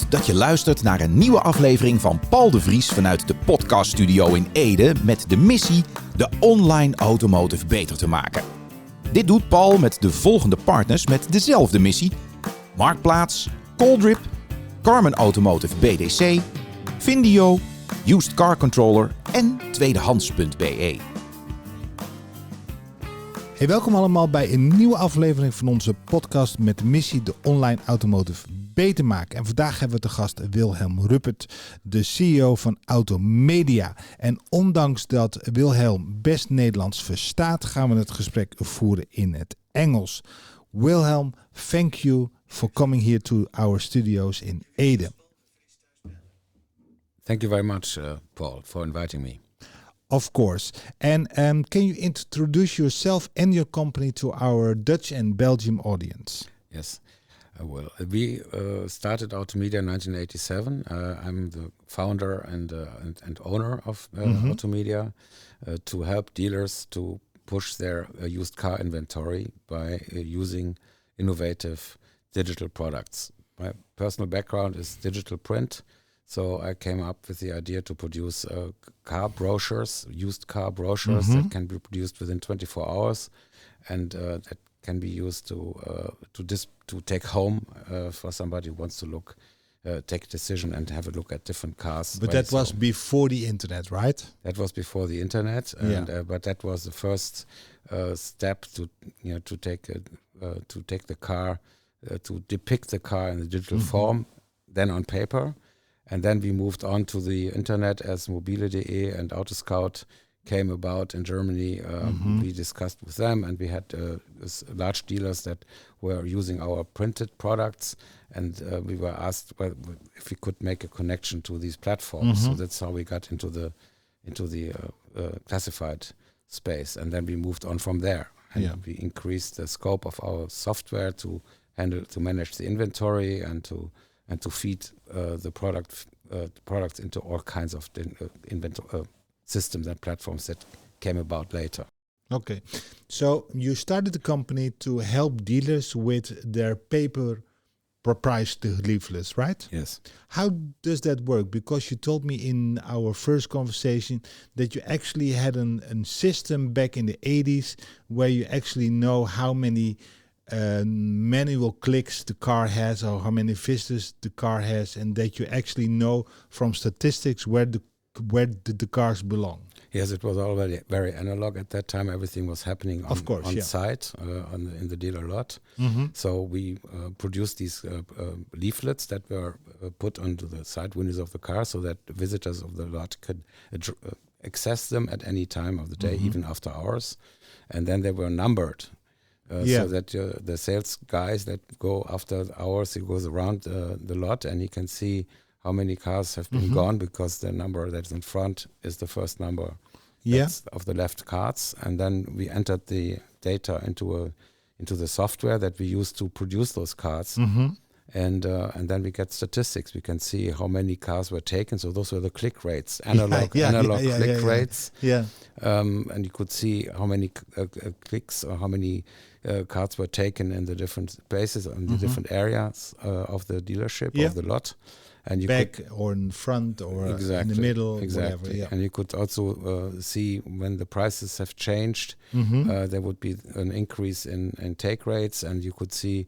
Goed dat je luistert naar een nieuwe aflevering van Paul de Vries vanuit de podcaststudio in Ede met de missie de online automotive beter te maken. Dit doet Paul met de volgende partners met dezelfde missie: Marktplaats, Coldrip, Carmen Automotive BDC, Vindio, Used Car Controller en tweedehands.be. Hey, welkom allemaal bij een nieuwe aflevering van onze podcast met de missie de online automotive beter maken. En vandaag hebben we te gast Wilhelm Ruppert, de CEO van Automedia. En ondanks dat Wilhelm best Nederlands verstaat, gaan we het gesprek voeren in het Engels. Wilhelm, thank you for coming here to our studios in Ede. Thank you very much, Paul, for inviting me. Of course. And can you introduce yourself and your company to our Dutch and Belgium audience? Yes, I will. We started Automedia in 1987. I'm the founder and owner of Automedia to help dealers to push their used car inventory by using innovative digital products. My personal background is digital print. So I came up with the idea to produce car brochures, used car brochures that can be produced within 24 hours, and that can be used to take home for somebody who wants to take a decision and have a look at different cars. But that was before the internet, right? That was before the internet, and but that was the first step to take the car, to depict the car in the digital form, then on paper. And then we moved on to the internet as mobile.de and Autoscout came about in Germany. We discussed with them, and we had large dealers that were using our printed products, and we were asked if we could make a connection to these platforms. So that's how we got into the classified space, and then we moved on from there. And we increased the scope of our software to manage the inventory and to feed the products into all kinds of systems and platforms that came about later. Okay, so you started the company to help dealers with their paper price leaflets, right? Yes. How does that work? Because you told me in our first conversation that you actually had a system back in the 80s where you actually know how many manual clicks the car has or how many visitors the car has, and that you actually know from statistics where the cars belong. Yes, it was already very analog at that time. Everything was happening on site, in the dealer lot. So we produced these leaflets that were put onto the side windows of the car so that the visitors of the lot could access them at any time of the day, even after hours. And then they were numbered. So that the sales guys that go after hours, he goes around the lot and he can see how many cars have been gone, because the number that's in front is the first number of the left cards. And then we entered the data into the software that we use to produce those cards. And then we get statistics. We can see how many cars were taken. So those were the click rates, analog click rates. And you could see how many clicks or how many cards were taken in the different places, in the different areas of the dealership, of the lot. And you back or in front or in the middle, whatever. And you could also see when the prices have changed, there would be an increase in take rates, and you could see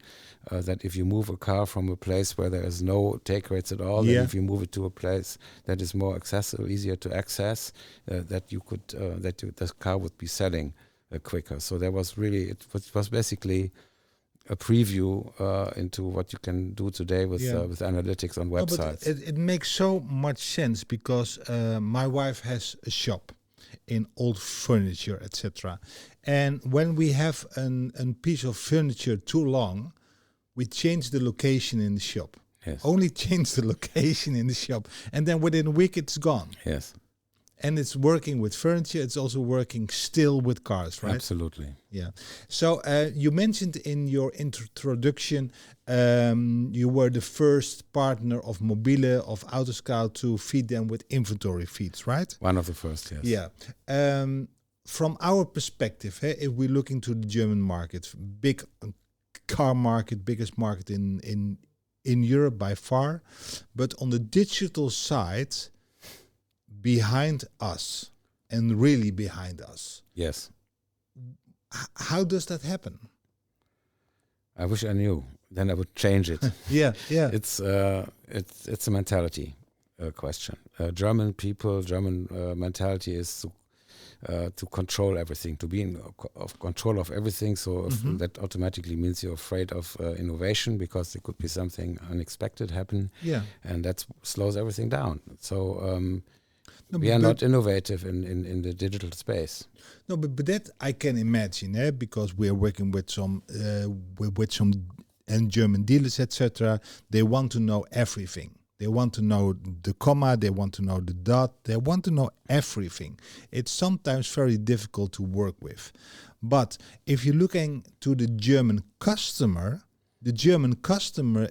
that if you move a car from a place where there is no take rates at all, then if you move it to a place that is more accessible, easier to access, that you could the car would be selling quicker. So there was really it was basically a preview into what you can do today with analytics on websites. But it makes so much sense because my wife has a shop in old furniture, etc. And when we have a piece of furniture too long, we change the location in the shop. Yes. Only change the location in the shop, and then within a week it's gone. Yes. And it's working with furniture. It's also working still with cars, right? Absolutely. Yeah. So you mentioned in your introduction, you were the first partner of Mobile, of Autoscout, to feed them with inventory feeds, right? One of the first, yes. Yeah. From our perspective, if we look into the German market, big car market, biggest market in in Europe by far. But on the digital side, behind us, and really behind us. Yes. How does that happen? I wish I knew. Then I would change it. Yeah. It's a mentality question. German mentality is to control everything, to be in control of everything. So that automatically means you're afraid of innovation because there could be something unexpected happen. Yeah. And that slows everything down. So we are not innovative in the digital space. No, but that I can imagine, because we are working with some and German dealers, etc. They want to know everything. They want to know the comma, they want to know the dot, they want to know everything. It's sometimes very difficult to work with. But if you're looking to the German customer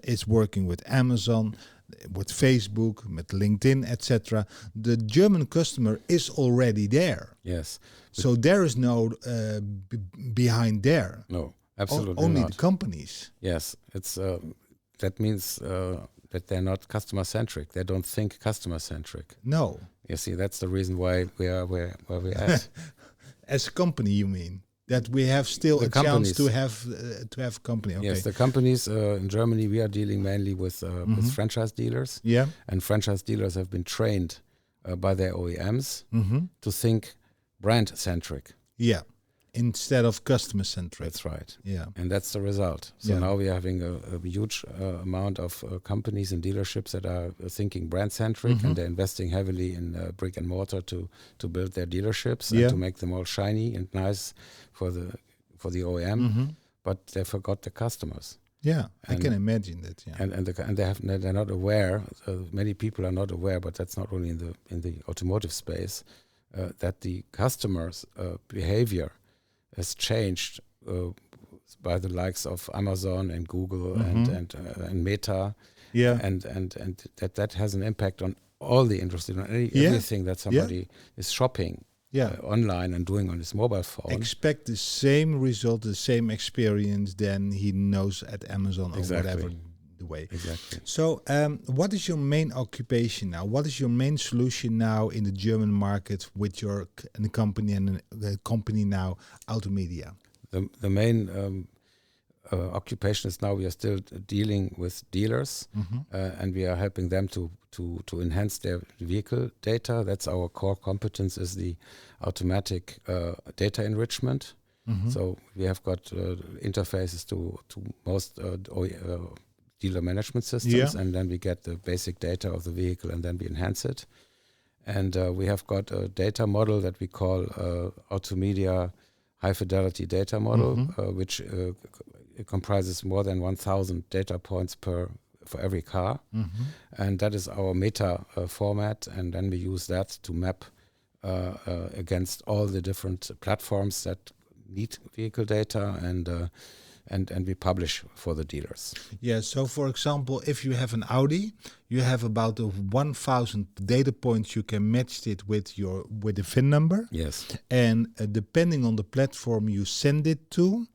is working with Amazon, with Facebook, with LinkedIn, etc. The German customer is already there. Yes. So there is no behind there. No, absolutely only not. The companies. Yes, it's that means that they're not customer centric. They don't think customer centric. No. You see, that's the reason why we are where we're at. As a company, you mean? That we have still a chance to have company. Okay. Yes, the companies in Germany, we are dealing mainly with franchise dealers. Yeah. And franchise dealers have been trained by their OEMs to think brand centric. Yeah. Instead of customer centric. That's right. Yeah. And that's the result. So now we are having a huge amount of companies and dealerships that are thinking brand centric, and they're investing heavily in brick and mortar to build their dealerships and to make them all shiny and nice for the OEM. But they forgot the customers. Yeah, I can imagine that. Yeah. And they're not aware. Many people are not aware, but that's not only in the automotive space, that the customers' behavior has changed by the likes of Amazon and Google and Meta, and that has an impact on all the industry, on everything that somebody is shopping online and doing on his mobile phone. Expect the same result, the same experience than he knows at Amazon or whatever the way. Exactly. So what is your main occupation now? What is your main solution now in the German market with your company and the company now, Automedia? The main occupation is now we are still dealing with dealers and we are helping them to enhance their vehicle data. That's our core competence, is the automatic data enrichment. So we have got interfaces to most dealer management systems, and then we get the basic data of the vehicle and then we enhance it. And we have got a data model that we call Automedia high fidelity data model, which comprises more than 1,000 data points for every car. And that is our meta format, and then we use that to map against all the different platforms that need vehicle data, and we publish for the dealers. Yeah, so for example, if you have an Audi, you have about 1,000 data points. You can match it with the VIN number. Yes. And depending on the platform you send it to,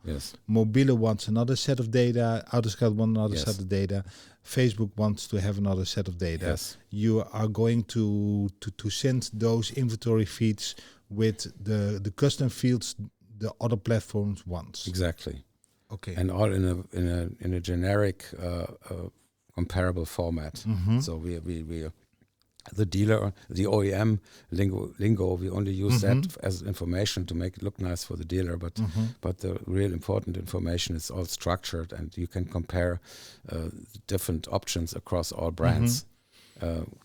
Mobile wants another set of data, Autoscout wants another set of data, Facebook wants to have another set of data. Yes. You are going to send those inventory feeds with the custom fields the other platforms want. Exactly. Okay. And all in a generic comparable format. So we the dealer, the OEM lingo, we only use that as information to make it look nice for the dealer, but the real important information is all structured, and you can compare different options across all brands.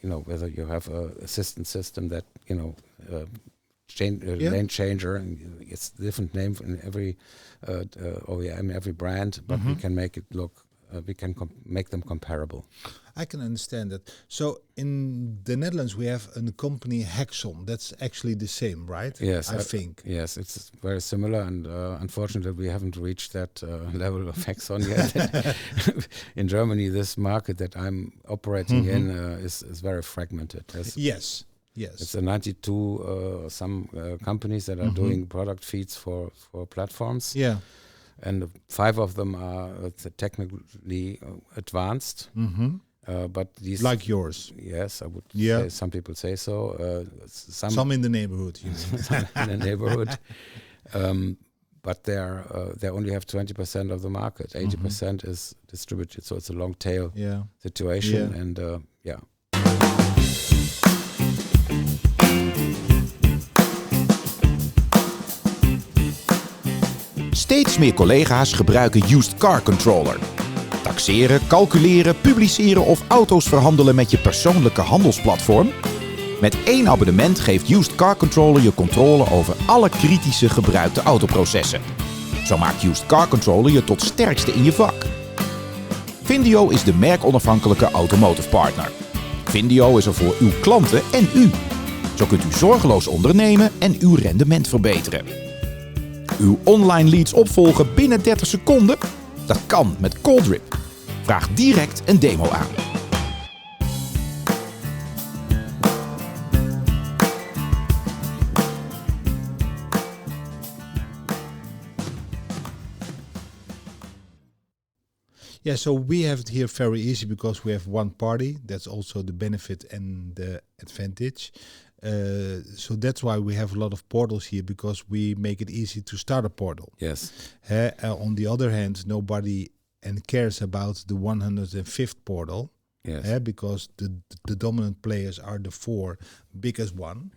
Whether you have a assistant system that lane changer, and it's a different name in every OEM, every brand, but we can make it look, we can make them comparable. I can understand that. So in the Netherlands, we have a company Hexon. That's actually the same, right? Yes, I think. Yes, it's very similar, and unfortunately, we haven't reached that level of Hexon yet. In Germany, this market that I'm operating in is very fragmented. Yes. It's a 92 companies that are doing product feeds for platforms. Yeah. and 5 of them are technically advanced. But these, like yours, yes, I would say, some people say so. Some in the neighborhood, you know. Some in the neighborhood. But they only have 20% of the market. 80% is distributed, so it's a long tail situation. And Steeds meer collega's gebruiken Used Car Controller. Taxeren, calculeren, publiceren of auto's verhandelen met je persoonlijke handelsplatform? Met 1 abonnement geeft Used Car Controller je controle over alle kritische gebruikte autoprocessen. Zo maakt Used Car Controller je tot sterkste in je vak. Vindio is de merkonafhankelijke automotive partner. Vindio is er voor uw klanten en u. Zo kunt u zorgeloos ondernemen en uw rendement verbeteren. Uw online leads opvolgen binnen 30 seconden? Dat kan met CallDrip. Vraag direct een demo aan. Yeah, so we have it here very easy because we have one party. That's also the benefit and the advantage. So that's why we have a lot of portals here, because we make it easy to start a portal. yes, On the other hand, nobody cares about the 105th portal. yes, Because the dominant players are the 4 biggest one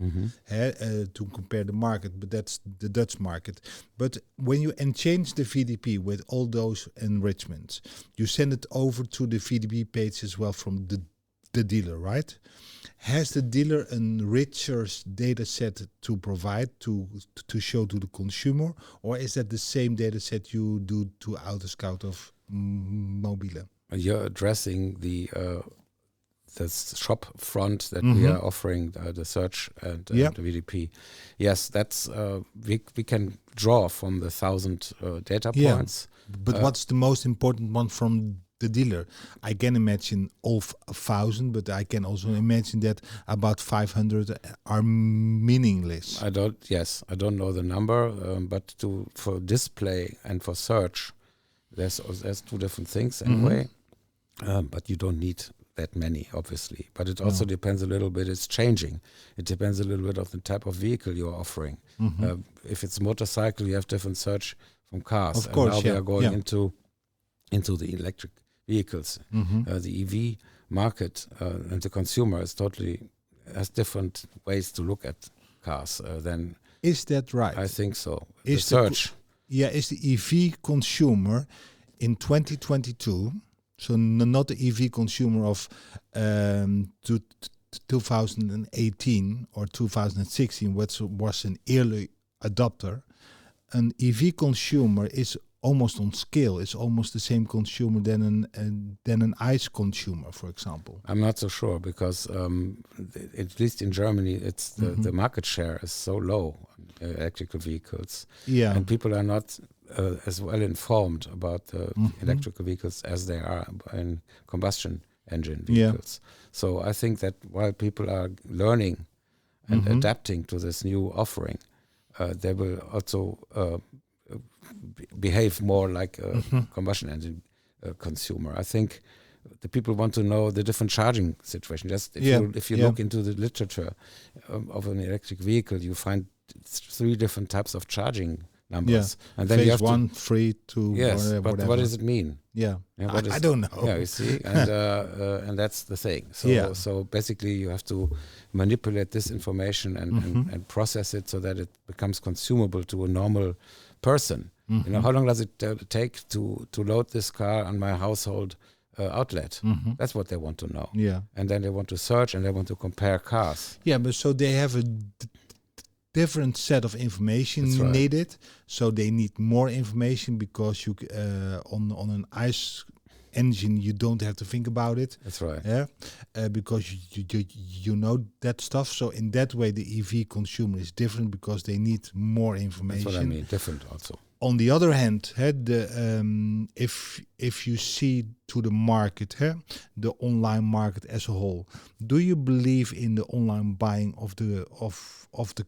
to compare the market, but that's the Dutch market. But when you change the VDP with all those enrichments, you send it over to the VDP page as well from the dealer, right? Has the dealer a richer data set to provide to show to the consumer, or is that the same data set you do to Autoscout of Mobile? you're addressing the shop front that we are offering, the search and the VDP. Yes, that's we can draw from the 1,000 data points. But what's the most important one from the dealer? I can imagine all 1,000, but I can also imagine that about 500 are meaningless. I don't know the number, but for display and for search, there's 2 different things anyway. But you don't need that many, obviously. But it also depends a little bit. It's changing. It depends a little bit of the type of vehicle you're offering. If it's motorcycle, you have different search from cars. Of course, and now we are going into the electric vehicles. The EV market and the consumer has different ways to look at cars than. Is that right? I think so. Is the search. Is the EV consumer in 2022, so not the EV consumer of 2018 or 2016, which was an early adopter, an EV consumer is almost on scale. It's almost the same consumer than an ICE consumer, for example. I'm not so sure, because at least in Germany, it's the market share is so low on electrical vehicles, and people are not as well informed about electrical vehicles as they are in combustion engine vehicles. So I think that while people are learning and adapting to this new offering, they will also behave more like a combustion engine consumer. I think the people want to know the different charging situation. Just if you look into the literature of an electric vehicle, you find 3 different types of charging numbers. And then phase you have 1, 3, 2, but whatever. what does it mean? I don't know. Yeah, you see, and that's the thing. So basically, you have to manipulate this information and process it so that it becomes consumable to a normal person. You know, how long does it take to load this car on my household outlet? That's what they want to know. And then they want to search and they want to compare cars. But so they have a different set of information needed. So they need more information because you on an ICE engine you don't have to think about it. That's right. Because you know that stuff. So in that way, the EV consumer is different because they need more information. That's what I mean. Different also. On the other hand, if you see to the market, the online market as a whole, do you believe in the online buying of the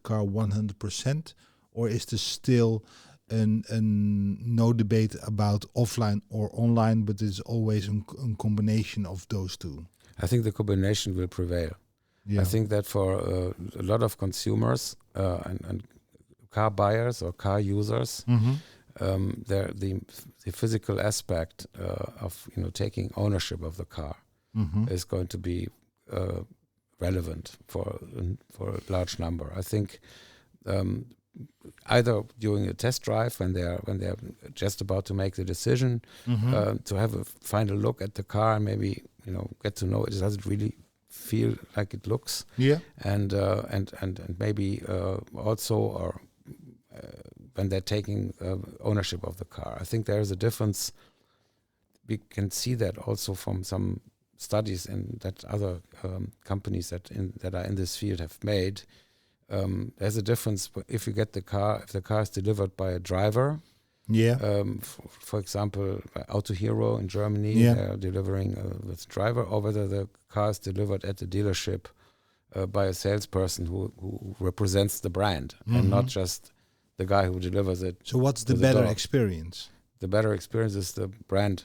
car 100%, or is there still no debate about offline or online, but it's always a combination of those two. I think the combination will prevail. Yeah. I think that for a lot of consumers and car buyers or car users, the physical aspect of taking ownership of the car is going to be relevant for a large number. I think either during a test drive when they're just about to make the decision, to have a final look at the car and maybe get to know it. Does it really feel like it looks? Yeah. And maybe also or when they're taking ownership of the car. I think there is a difference. We can see that also from some studies that other companies that are in this field have made. There's a difference if you get the car, if the car is delivered by a driver. Yeah. For example, Auto Hero in Germany, they're delivering with driver, or whether the car is delivered at the dealership by a salesperson who represents the brand and not just the guy who delivers it. So what's the better experience? The better experience is the brand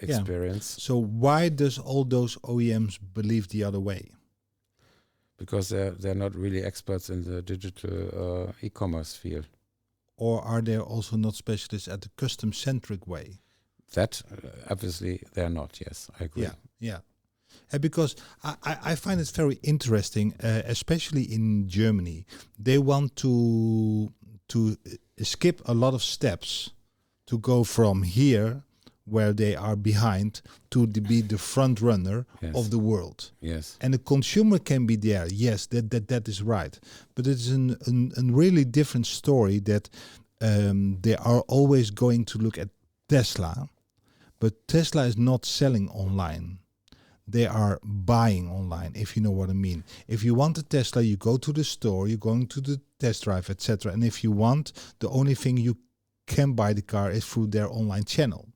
experience. So why does all those OEMs believe the other way? Because they're not really experts in the digital e-commerce field. Or are they also not specialists at the custom-centric way? That obviously they're not. Yes, I agree. Yeah. Because I find it very interesting, especially in Germany. They want to skip a lot of steps to go from here, where they are behind, to be the front runner of the world. Yes. And the consumer can be there. Yes, that is right. But it's a really different story that they are always going to look at Tesla, but Tesla is not selling online. They are buying online, if you know what I mean. If you want a Tesla, you go to the store, you're going to the test drive, etc. And if you want, the only thing you can buy the car is through their online channel.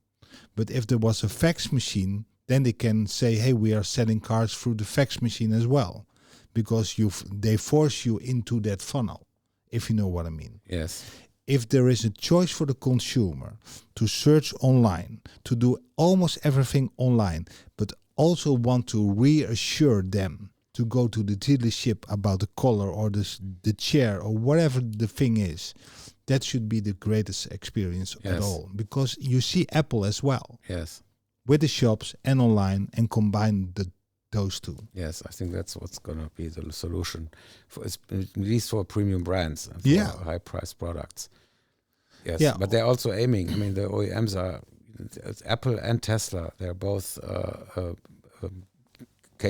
But if there was a fax machine, then they can say, hey, we are selling cars through the fax machine as well. Because they force you into that funnel, if you know what I mean. Yes. If there is a choice for the consumer to search online, to do almost everything online, but also want to reassure them to go to the dealership about the color or the chair or whatever the thing is, that should be the greatest experience at all. Because you see Apple as well. Yes. With the shops and online, and combine those two. Yes, I think that's what's going to be the solution, at least for premium brands and for high-priced products. Yes, but they're also aiming. I mean, the OEMs are Apple and Tesla. They're both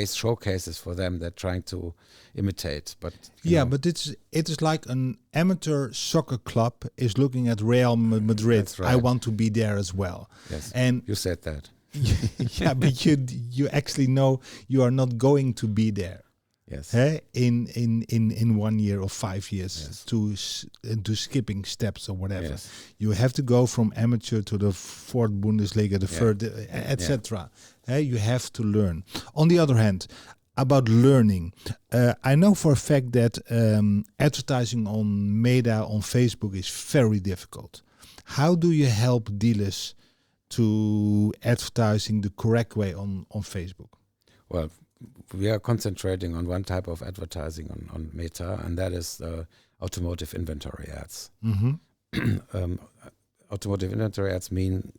showcases for them. They're trying to imitate, but but it is like an amateur soccer club is looking at Real Madrid. That's right. I want to be there as well. Yes, and you said that. But you actually know you are not going to be there. Yes. In 1 year or 5 years to skipping steps or whatever. Yes. You have to go from amateur to the fourth Bundesliga, the third, etc. You have to learn. On the other hand, about learning, I know for a fact that advertising on Meta, on Facebook is very difficult. How do you help dealers to advertising the correct way on Facebook? Well, we are concentrating on one type of advertising on Meta, and that is automotive inventory ads. Automotive inventory ads mean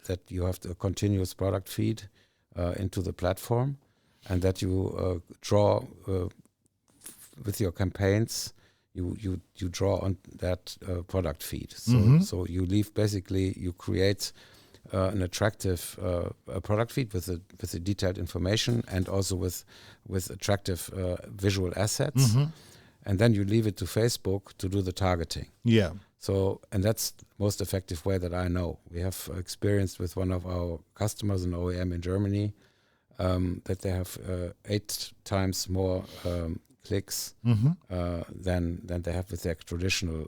that you have a continuous product feed into the platform, and that you draw with your campaigns. You draw on that product feed. So you you create an attractive product feed with a detailed information and also with attractive visual assets, and then you leave it to Facebook to do the targeting. Yeah. So, and that's the most effective way that I know. We have experienced with one of our customers, an OEM in Germany, that they have 8 times more clicks than they have with their traditional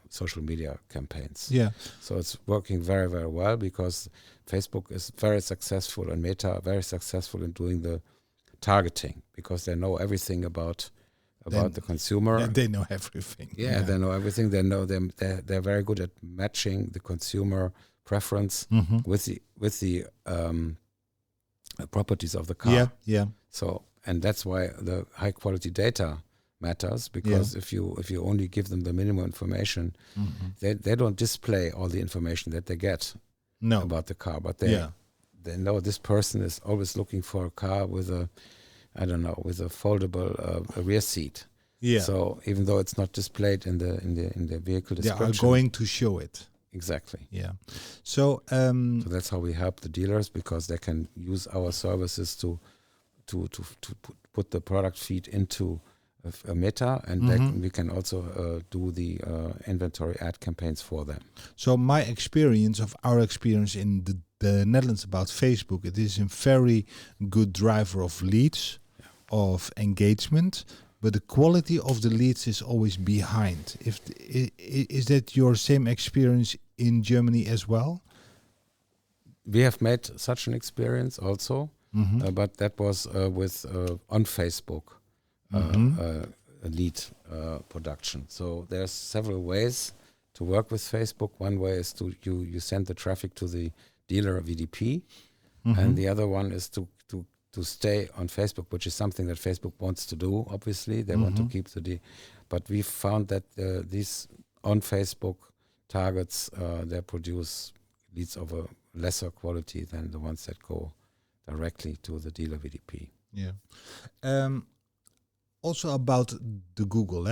social media campaigns. Yeah. So it's working very, very well because Facebook is very successful and Meta very successful in doing the targeting because they know everything about about the consumer. Yeah, they know everything. Yeah, they know everything. They know them. They're very good at matching the consumer preference with the properties of the car. Yeah. So, and that's why the high quality data matters, because if you only give them the minimum information, they don't display all the information that they get about the car, but they know this person is always looking for a car with a foldable rear seat. Yeah. So even though it's not displayed in the vehicle description, they are going to show it. Exactly. Yeah. So that's how we help the dealers, because they can use our services to put the product feed into a meta, and we can also do the inventory ad campaigns for them. So our experience in the Netherlands about Facebook, it is a very good driver of leads, of engagement, but the quality of the leads is always behind. Is that your same experience in Germany as well? We have made such an experience also, but that was with on Facebook lead production. So there's several ways to work with Facebook. One way is to you send the traffic to the dealer VDP, and the other one is to stay on Facebook, which is something that Facebook wants to do. Obviously, they want to keep but we found that these on Facebook targets they produce leads of a lesser quality than the ones that go directly to the dealer VDP. Yeah. Also about the Google.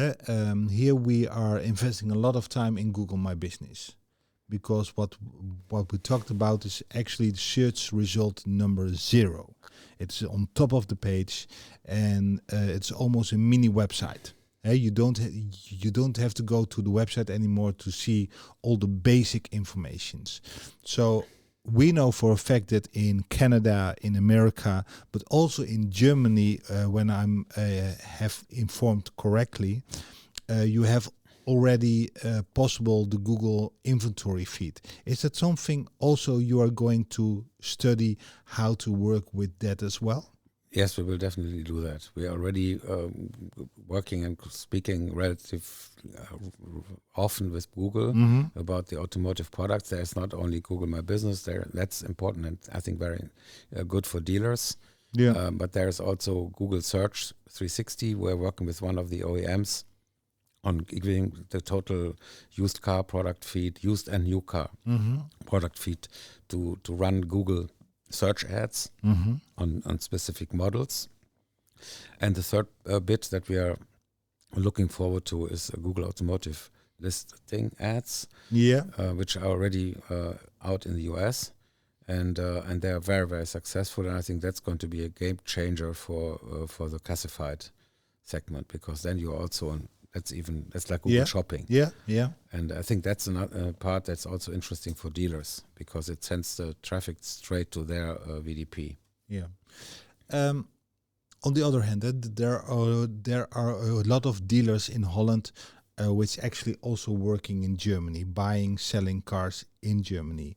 Here we are investing a lot of time in Google My Business, because what we talked about is actually the search result number 0. It's on top of the page, and it's almost a mini website. You don't have to go to the website anymore to see all the basic informations. So we know for a fact that in Canada, in America, but also in Germany, when I'm have informed correctly, you have already possible the Google inventory feed. Is that something also you are going to study how to work with that as well? Yes, we will definitely do that. We are already working and speaking relatively often with Google about the automotive products. There's not only Google My Business there. That's important and I think very good for dealers. Yeah. But there's also Google Search 360. We're working with one of the OEMs on giving the total used car product feed, used and new car product feed to run Google search ads on specific models. And the third bit that we are looking forward to is Google Automotive listing ads, which are already out in the US, and they are very, very successful. And I think that's going to be a game changer for the classified segment, because then you're also on. That's like Google Shopping. Yeah. And I think that's another part that's also interesting for dealers, because it sends the traffic straight to their VDP. Yeah. On the other hand, there are a lot of dealers in Holland which actually also working in Germany, buying, selling cars in Germany.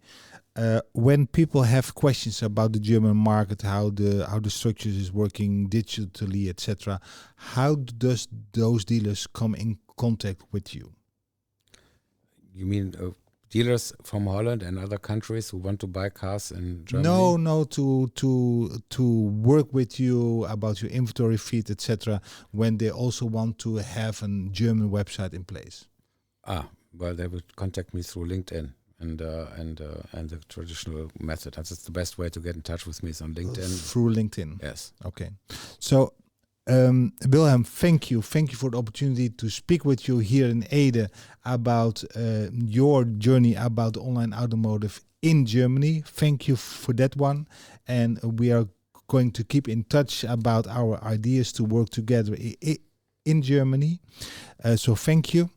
When people have questions about the German market, how the structures is working digitally, etc., how does those dealers come in contact with you? You mean dealers from Holland and other countries who want to buy cars in Germany? No, to work with you about your inventory feed, etc., when they also want to have a German website in place. Well, they would contact me through LinkedIn. And the traditional method. That's the best way to get in touch with me is on LinkedIn. Through LinkedIn. Yes. Okay. So, Wilhelm, thank you for the opportunity to speak with you here in Ede about your journey about online automotive in Germany. Thank you for that one. And we are going to keep in touch about our ideas to work together in Germany. So thank you.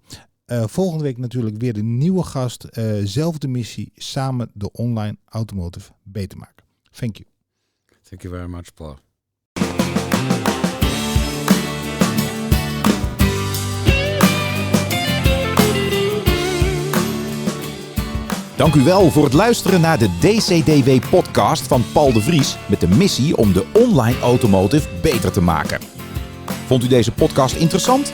Volgende week natuurlijk weer een nieuwe gast. Zelfde missie, samen de online automotive beter maken. Thank you. Thank you very much, Paul. Dank u wel voor het luisteren naar de DCDW-podcast van Paul de Vries met de missie om de online automotive beter te maken. Vond u deze podcast interessant?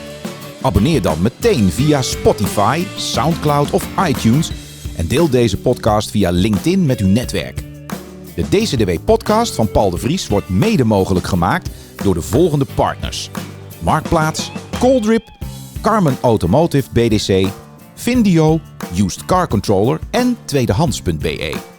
Abonneer dan meteen via Spotify, Soundcloud of iTunes en deel deze podcast via LinkedIn met uw netwerk. De DCDW-podcast van Paul de Vries wordt mede mogelijk gemaakt door de volgende partners: Marktplaats, Coldrip, Carmen Automotive BDC, Vindio, Used Car Controller en tweedehands.be.